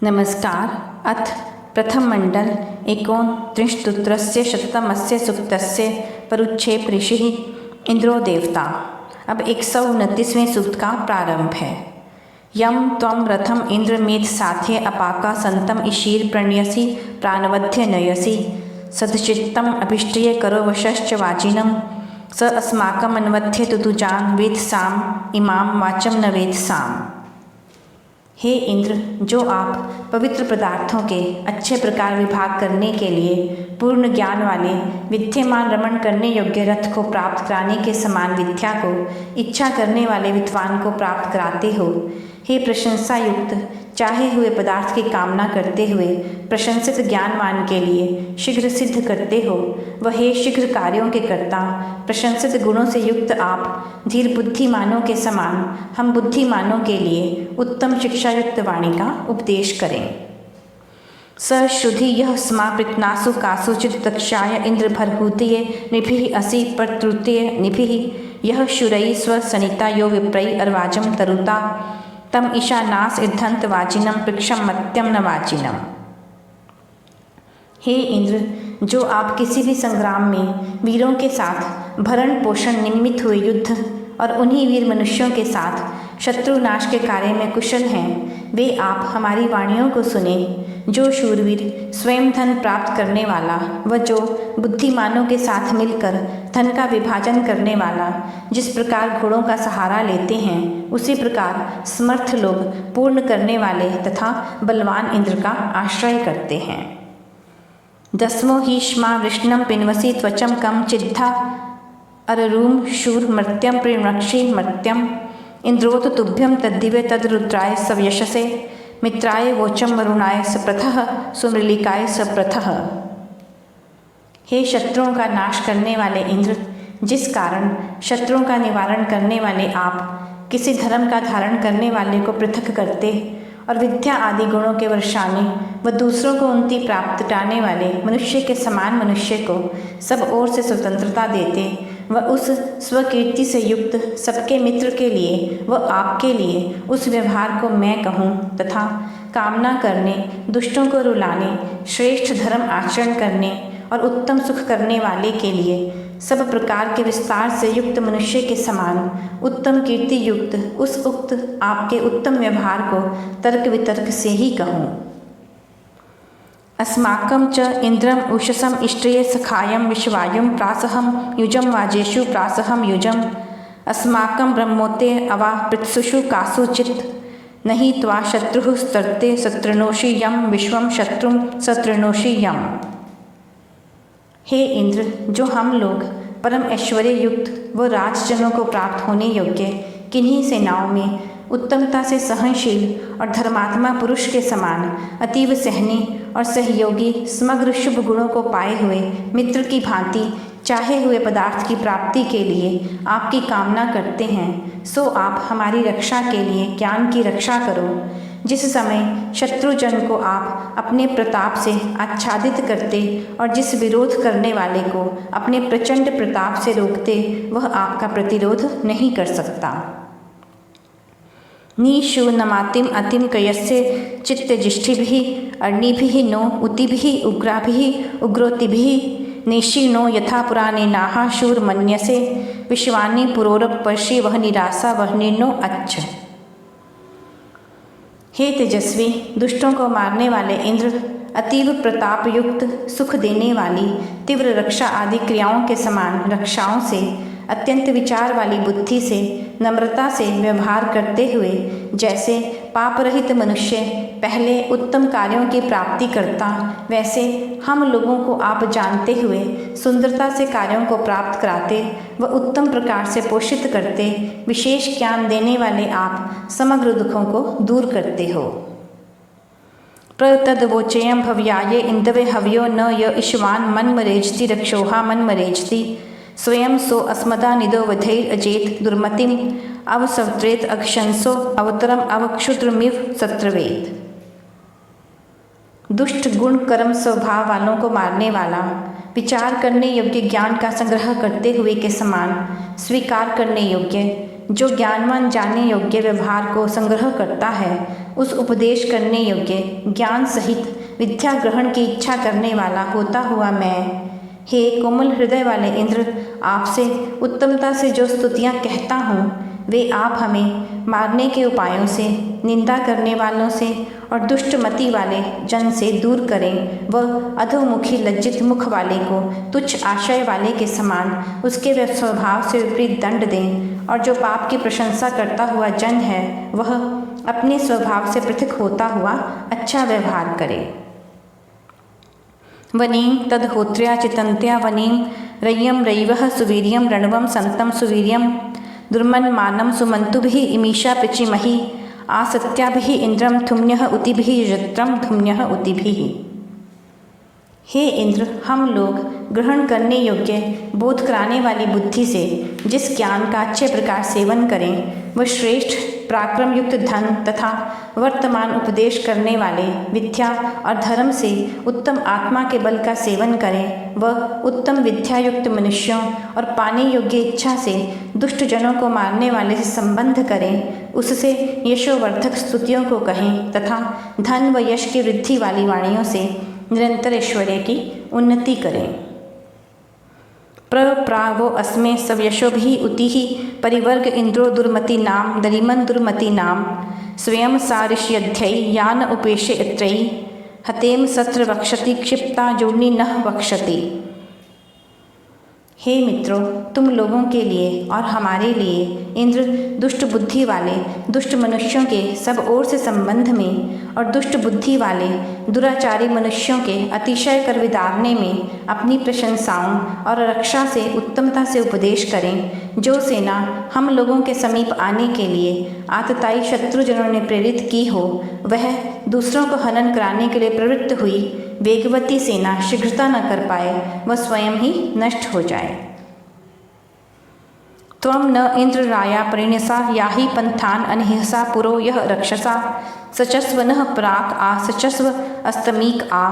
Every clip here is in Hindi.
नमस्कार। अथ प्रथम मंडल 29 शतमस्य सूक्तस्य परुच्छेप ऋषि इंद्रो देवता। अब 129वें सूक्त का प्रारंभ है। यम त्वं रथम इंद्र मेध साध्य अपाका संतम ईशीर प्रणयसी प्राणवध्य नयसी सदचित्तम अभिष्टय करो वशश्च वाजिनम स अस्माकम अन्वध्य तुतुजान वेद साम इमाम वाचम न वेद साम। हे इंद्र, जो आप पवित्र पदार्थों के अच्छे प्रकार विभाग करने के लिए पूर्ण ज्ञान वाले विद्यमान रमण करने योग्य रथ को प्राप्त कराने के समान विद्या को इच्छा करने वाले विद्वान को प्राप्त कराते हो, हे प्रशंसा युक्त चाहे हुए पदार्थ की कामना करते हुए प्रशंसित ज्ञानवान के लिए शीघ्र सिद्ध करते हो, वह हे शीघ्र कार्यों के कर्ता प्रशंसित गुणों से युक्त आप धीर बुद्धिमानों के समान हम बुद्धिमानों के लिए उत्तम शिक्षा युक्त वाणी का उपदेश करें। स श्रुधि यह स्मा पृतनासु कासुचित दक्षाय इंद्र भरहूतिये निभिः असि प्रतृतीय निभिः यह शुरई स्व सनिता यो विप्रई अर्वाजम तरुता तम ईशानास इद्धंत वाजिनम पृक्षम मत्यम न वाजिनम। हे इंद्र, जो आप किसी भी संग्राम में वीरों के साथ भरण पोषण निमित्त हुए युद्ध और उन्हीं वीर मनुष्यों के साथ शत्रु नाश के कार्य में कुशल हैं, वे आप हमारी वाणियों को सुने। जो शूरवीर स्वयं धन प्राप्त करने वाला व जो बुद्धिमानों के साथ मिलकर धन का विभाजन करने वाला जिस प्रकार घोड़ों का सहारा लेते हैं, उसी प्रकार समर्थ लोग पूर्ण करने वाले तथा बलवान इंद्र का आश्रय करते हैं। दसमो ही श्मा वृष्णम पिन्वसी त्वचम कम चिद्धा अररूम शूर मर्त्यम प्रेमक्षी मर्त्यम इंद्रोत तुभ्यम तद्दिवे तद्रुद्राय सव्यशसे मित्राय वोचम वरुणाय सप्रथः सुमृलिकाय सप्रथः। हे शत्रुओं का नाश करने वाले इंद्र, जिस कारण शत्रुओं का निवारण करने वाले आप किसी धर्म का धारण करने वाले को पृथक करते और विद्या आदि गुणों के वर्षाने व दूसरों को उन्नति प्राप्त कराने वाले मनुष्य के समान मनुष्य को सब ओर से स्वतंत्रता देते व उस स्वकीर्ति से युक्त सबके मित्र के लिए व आपके लिए उस व्यवहार को मैं कहूँ तथा कामना करने, दुष्टों को रुलाने, श्रेष्ठ धर्म आचरण करने और उत्तम सुख करने वाले के लिए सब प्रकार के विस्तार से युक्त मनुष्य के समान उत्तम कीर्ति युक्त उस उक्त आपके उत्तम व्यवहार को तर्क वितर्क से ही कहूँ। अस्माकं च इंद्रम उषसम इष्ट्रिये सखायम विश्वायुं प्रासहम युजम वाजेषु प्रासहम युजम अस्माकं ब्रह्मोते अवा पृत्सुषु कासुचित् नहि त्वा शत्रुः स्तर्ते सतृणोषि यम विश्वम शत्रुं सतृणोषि यम। हे इंद्र, जो हम लोग परम ऐश्वर्य युक्त व राजजनों को प्राप्त होने योग्य किन्हीं सेनाओं में उत्तमता से सहनशील और धर्मात्मा पुरुष के समान अतीव सहनी और सहयोगी समग्र शुभ गुणों को पाए हुए मित्र की भांति चाहे हुए पदार्थ की प्राप्ति के लिए आपकी कामना करते हैं, सो आप हमारी रक्षा के लिए ज्ञान की रक्षा करो। जिस समय शत्रुजन को आप अपने प्रताप से आच्छादित करते और जिस विरोध करने वाले को अपने प्रचंड प्रताप से रोकते, वह आपका प्रतिरोध नहीं कर सकता। नीशु नमातिम अतिम कयस्य चित्तजिष्ठिभिः अर्णिभिः नो उतिभिः उग्राभिः उग्रोतिभिः नेशीर्णो यथा पुराणेनाः शूरमन्यसे विश्वानि पुरोरपर्षि वह निराशा वह निर्णो अच्छ। हे तेजस्वी, दुष्टों को मारने वाले इंद्र, अतीव प्रताप युक्त सुख देने वाली तीव्र रक्षा आदि क्रियाओं के समान रक्षाओं से अत्यंत विचार वाली बुद्धि से नम्रता से व्यवहार करते हुए जैसे पाप रहित मनुष्य पहले उत्तम कार्यों की प्राप्ति करता, वैसे हम लोगों को आप जानते हुए सुंदरता से कार्यों को प्राप्त कराते व उत्तम प्रकार से पोषित करते विशेष ज्ञान देने वाले आप समग्र दुखों को दूर करते हो। प्रतद्वोचयं भव्याये इंदवे हव्यो न य ईश्वान मन्मरेजति रक्षोहा मन्मरेजति स्वयं सो अस्मदा निदो वधैर अजेत दुर्मतिम अवसवत्रेत अक्षंसो अवतरम अवक्षुद्रमिव सत्रवेत। दुष्ट गुण कर्म स्वभाव वालों को मारने वाला, विचार करने योग्य ज्ञान का संग्रह करते हुए के समान स्वीकार करने योग्य जो ज्ञानवान जानने योग्य व्यवहार को संग्रह करता है, उस उपदेश करने योग्य ज्ञान सहित विद्या ग्रहण की इच्छा करने वाला होता हुआ मैं, हे कोमल हृदय वाले इंद्र, आपसे उत्तमता से जो स्तुतियाँ कहता हूँ, वे आप हमें मारने के उपायों से, निंदा करने वालों से और दुष्टमति वाले जन से दूर करें व अधोमुखी लज्जित मुख वाले को तुच्छ आशय वाले के समान उसके स्वभाव से विपरीत दंड दें, और जो पाप की प्रशंसा करता हुआ जन है वह अपने स्वभाव से पृथक होता हुआ अच्छा व्यवहार करे। वनीम तद्होत्र्या चितंत्या वनीम रय्यम रयिवः सुवीर्यम रणवम संतम सुवीर्यम दुर्मन्मानं सुमन्तुभिः इमीशा पिचिमहि आसत्याभिः इंद्रम थुम्न्यः उतिभिः यजत्रम थुम्न्यः उतिभिः। हे इंद्र, हम लोग ग्रहण करने योग्य बोध कराने वाली बुद्धि से जिस ज्ञान का अच्छे प्रकार सेवन करें, वह श्रेष्ठ पराक्रम युक्त धन तथा वर्तमान उपदेश करने वाले विद्या और धर्म से उत्तम आत्मा के बल का सेवन करें, वह उत्तम विद्या युक्त मनुष्यों और पाने योग्य इच्छा से दुष्ट जनों को मारने वाले से संबंध करें, उससे यशोवर्धक स्तुतियों को कहें तथा धन व यश की वृद्धि वाली वाणियों से निरंतर ऐश्वर्य की उन्नति करें। प्रप्रावो अस्मे सव्यशोभि उतिः परिवर्ग इंद्रो दुर्मति नाम दरिमन दुर्मति नाम स्वयं सारिष्यध्यै यान उपेशे इत्रयी हतेम सत्र वक्षति क्षिप्ता जोड़नी नह वक्षति। हे मित्रों, तुम लोगों के लिए और हमारे लिए इंद्र दुष्ट बुद्धि वाले दुष्ट मनुष्यों के सब ओर से संबंध में और दुष्ट बुद्धि वाले दुराचारी मनुष्यों के अतिशय कर विदारने में अपनी प्रशंसाओं और रक्षा से उत्तमता से उपदेश करें। जो सेना हम लोगों के समीप आने के लिए आतताई शत्रुजनों ने प्रेरित की हो, वह दूसरों को हनन कराने के लिए प्रवृत्त हुई वेगवती सेना शीघ्रता न कर पाए, वह स्वयं ही नष्ट हो जाए। त्वं न इंद्र राया परिणसा याहि पंथान अनहिंसा पुरो यह रक्षसा सचस्व नः प्राक आ सचस्व अस्तमीक आ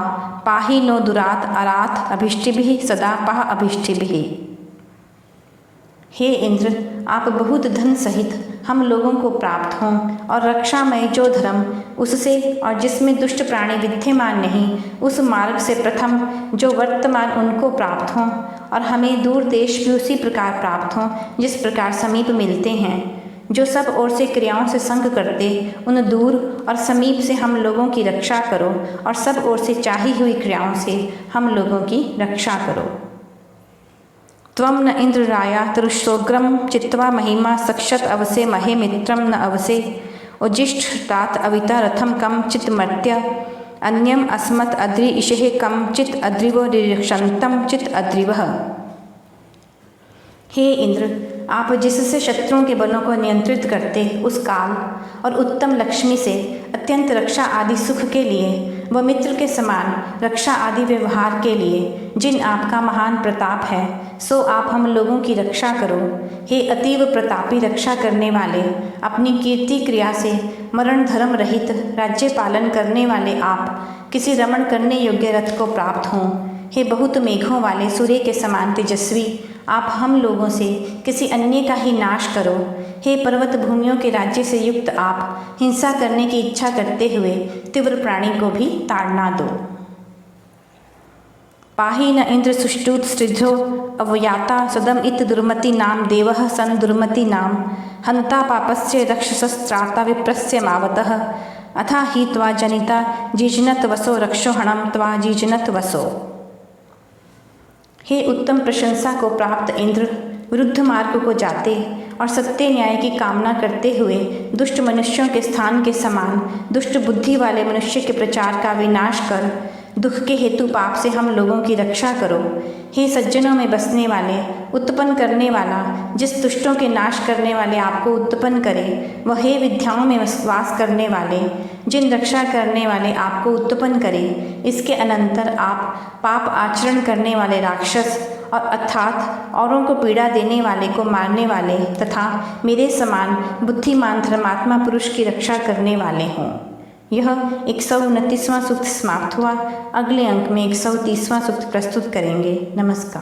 पाहि नो दुरात अराथ अभिष्टिभिः सदा पाह अभिष्टिभिः। हे इंद्र, आप बहुत धन सहित हम लोगों को प्राप्त हों और रक्षामय जो धर्म उससे और जिसमें दुष्ट प्राणी विद्यमान नहीं, उस मार्ग से प्रथम जो वर्तमान उनको प्राप्त हों और हमें दूर देश भी उसी प्रकार प्राप्त हों जिस प्रकार समीप मिलते हैं। जो सब ओर से क्रियाओं से संग करते, उन दूर और समीप से हम लोगों की रक्षा करो और सब ओर से चाही हुई क्रियाओं से हम लोगों की रक्षा करो। त्वं न इंद्र राया तरुषोग्रम चित्वा महिमा सक्षत अवसे महे मित्रम न अवसे उजिष्ठ तात अविता रथम कम चित मर्त्य अन्यम अस्मत् अद्रि इषेह कम चित अद्रिवो निरीक्षन्तम चित अद्रिवः। हे इंद्र, आप जिससे शत्रुओं के बलों को नियंत्रित करते, उस काल और उत्तम लक्ष्मी से अत्यंत रक्षा आदि सुख के लिए व मित्र के समान रक्षा आदि व्यवहार के लिए जिन आपका महान प्रताप है, सो आप हम लोगों की रक्षा करो। हे अतीव प्रतापी रक्षा करने वाले, अपनी कीर्ति क्रिया से मरण धर्म रहित राज्य पालन करने वाले आप किसी रमण करने योग्य रथ को प्राप्त हों। हे बहुत मेघों वाले सूर्य के समान तेजस्वी, आप हम लोगों से किसी अन्य का ही नाश करो। हे पर्वत भूमियों के राज्य से युक्त आप हिंसा करने की इच्छा करते हुए तीव्र प्राणी को भी ताड़ना दो। पाहि न इंद्र सुष्टुत स्त्रिधो अवयाता सदम इत दुर्मति नाम देवः सन दुर्मति नाम हंता पापस्य रक्षसस्त्राता विप्रस्य मावतः अथा ही त्वा जनिता जीजनत वसो रक्षोहणम त्वा जीजनत वसो। हे उत्तम प्रशंसा को प्राप्त इंद्र, विरुद्ध मार्ग को जाते और सत्य न्याय की कामना करते हुए दुष्ट मनुष्यों के स्थान के समान दुष्ट बुद्धि वाले मनुष्य के प्रचार का विनाश कर दुख के हेतु पाप से हम लोगों की रक्षा करो। हे सज्जनों में बसने वाले, उत्पन्न करने वाला, जिस दुष्टों के नाश करने वाले आपको उत्पन्न करे, वह हे विद्याओं में वास करने वाले, जिन रक्षा करने वाले आपको उत्पन्न करे। इसके अनंतर आप पाप आचरण करने वाले राक्षस और अर्थात औरों को पीड़ा देने वाले को मारने वाले तथा मेरे समान बुद्धिमान धर्मात्मा पुरुष की रक्षा करने वाले हों। यह 129वां सूक्त समाप्त हुआ। अगले अंक में 130वां सूक्त प्रस्तुत करेंगे। नमस्कार।